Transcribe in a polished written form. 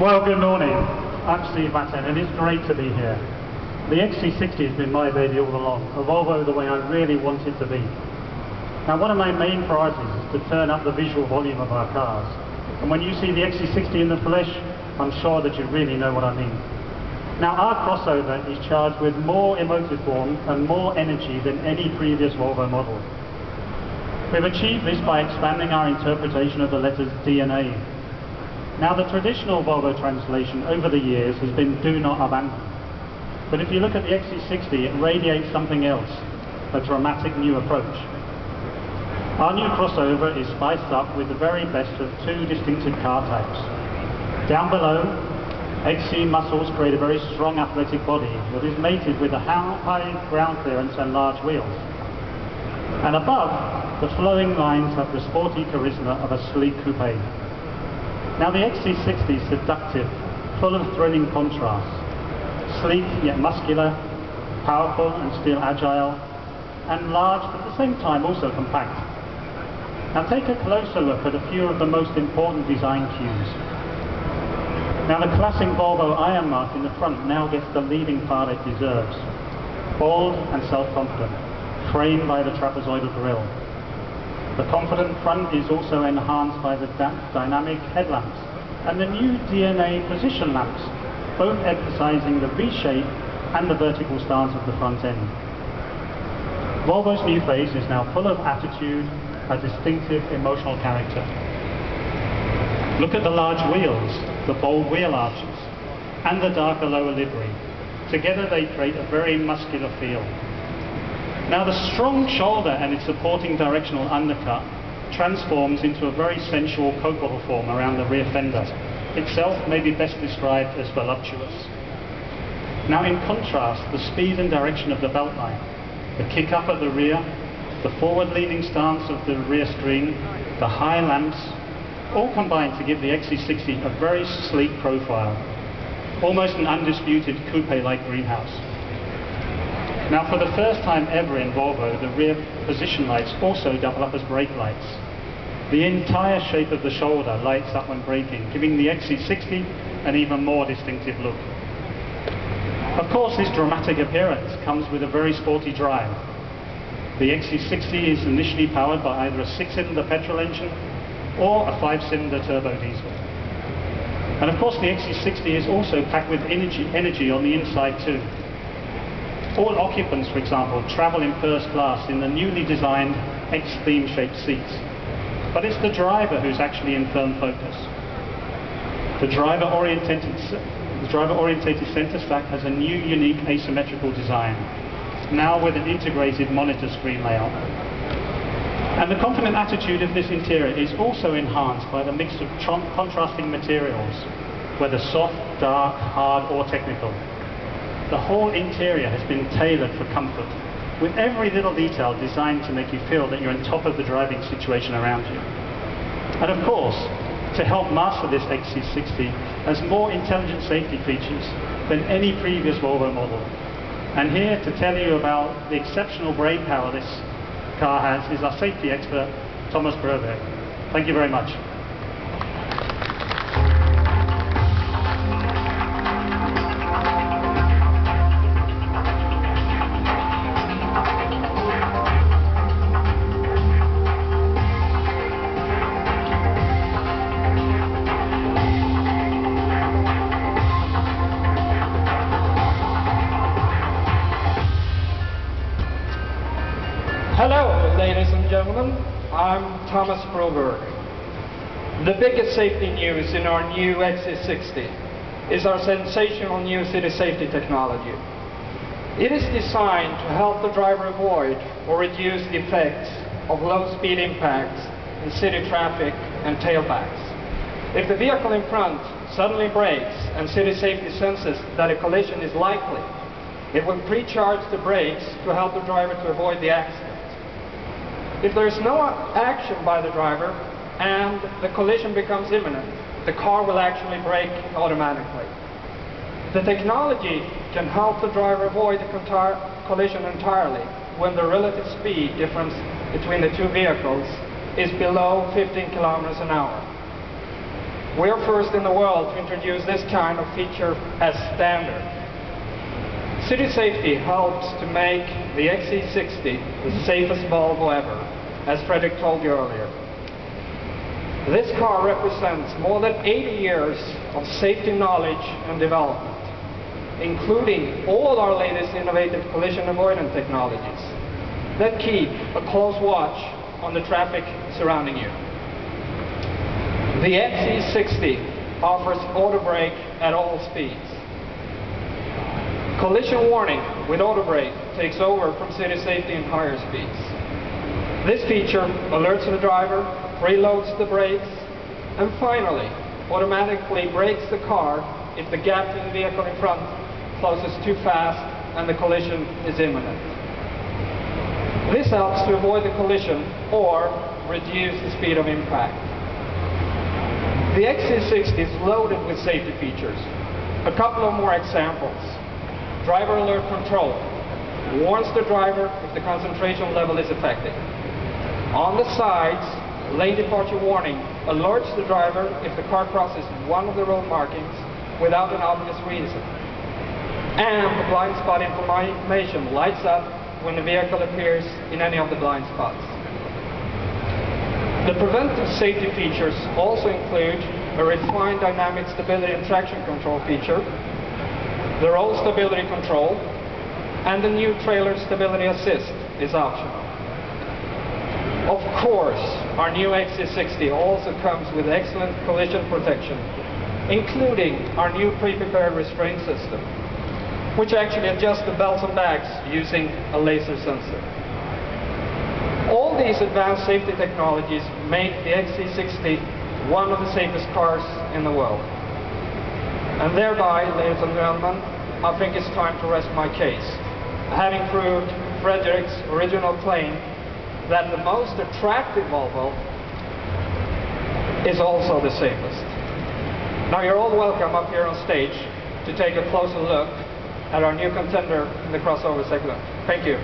Well, good morning. I'm Steve Batten, and it's great to be here. The XC60 has been my baby all along, a Volvo the way I really want it to be. Now, one of my main priorities is to turn up the visual volume of our cars. And when you see the XC60 in the flesh, I'm sure that you really know what I mean. Now, our crossover is charged with more emotive warmth and more energy than any previous Volvo model. We've achieved this by expanding our interpretation of the letters D and A. Now, the traditional Volvo translation over the years has been "do not abandon." But if you look at the XC60, it radiates something else, a dramatic new approach. Our new crossover is spiced up with the very best of two distinctive car types. Down below, XC muscles create a very strong athletic body that is mated with a high ground clearance and large wheels. And above, the flowing lines have the sporty charisma of a sleek coupe. Now, the XC60 is seductive, full of thrilling contrasts. Sleek yet muscular, powerful and still agile, and large but at the same time also compact. Now, take a closer look at a few of the most important design cues. Now, the classic Volvo iron mark in the front now gets the leading part it deserves. Bold and self-confident, framed by the trapezoidal grille. The confident front is also enhanced by the dynamic headlamps and the new DNA position lamps, both emphasizing the V-shape and the vertical stance of the front end. Volvo's new face is now full of attitude, a distinctive emotional character. Look at the large wheels, the bold wheel arches, and the darker lower livery. Together they create a very muscular feel. Now, the strong shoulder and its supporting directional undercut transforms into a very sensual coke bottle form around the rear fender. Itself may be best described as voluptuous. Now, in contrast, the speed and direction of the belt line, the kick up at the rear, the forward-leaning stance of the rear screen, the high lamps, all combine to give the XC60 a very sleek profile, almost an undisputed coupe-like greenhouse. Now, for the first time ever in Volvo, the rear position lights also double up as brake lights. The entire shape of the shoulder lights up when braking, giving the XC60 an even more distinctive look. Of course, this dramatic appearance comes with a very sporty drive. The XC60 is initially powered by either a 6-cylinder petrol engine or a 5-cylinder turbo diesel. And of course, the XC60 is also packed with energy on the inside too. All occupants, for example, travel in first class in the newly designed X-theme shaped seats. But it's the driver who's actually in firm focus. The driver-orientated center stack has a new, unique asymmetrical design, now with an integrated monitor screen layout. And the confident attitude of this interior is also enhanced by the mix of contrasting materials, whether soft, dark, hard, or technical. The whole interior has been tailored for comfort, with every little detail designed to make you feel that you're on top of the driving situation around you. And of course, to help master this XC60 has more intelligent safety features than any previous Volvo model. And here to tell you about the exceptional brake power this car has is our safety expert, Broberg. Thank you very much. Hello, ladies and gentlemen. I'm Broberg. The biggest safety news in our new XC60 is our sensational new city safety technology. It is designed to help the driver avoid or reduce the effects of low-speed impacts in city traffic and tailbacks. If the vehicle in front suddenly brakes and city safety senses that a collision is likely, it will pre-charge the brakes to help the driver to avoid the accident. If there is no action by the driver and the collision becomes imminent, the car will actually brake automatically. The technology can help the driver avoid the collision entirely when the relative speed difference between the two vehicles is below 15 kilometers an hour. We are first in the world to introduce this kind of feature as standard. City safety helps to make the XC60 the safest Volvo ever, as Fredrik told you earlier. This car represents more than 80 years of safety knowledge and development, including all our latest innovative collision avoidance technologies that keep a close watch on the traffic surrounding you. The XC60 offers auto brake at all speeds. Collision warning with auto brake takes over from city safety in higher speeds. This feature alerts the driver, preloads the brakes, and finally automatically brakes the car if the gap in the vehicle in front closes too fast and the collision is imminent. This helps to avoid the collision or reduce the speed of impact. The XC60 is loaded with safety features. A couple of more examples. Driver alert control warns the driver if the concentration level is affected. On the sides, lane departure warning alerts the driver if the car crosses one of the road markings without an obvious reason. And the blind spot information lights up when the vehicle appears in any of the blind spots. The preventive safety features also include a refined dynamic stability and traction control feature, the roll stability control, and the new trailer stability assist is optional. Of course, our new XC60 also comes with excellent collision protection, including our new pre-prepared restraint system, which actually adjusts the belts and bags using a laser sensor. All these advanced safety technologies make the XC60 one of the safest cars in the world. And thereby, ladies and gentlemen, I think it's time to rest my case, having proved Fredrik's original claim that the most attractive Volvo is also the safest. Now you're all welcome up here on stage to take a closer look at our new contender in the crossover segment. Thank you.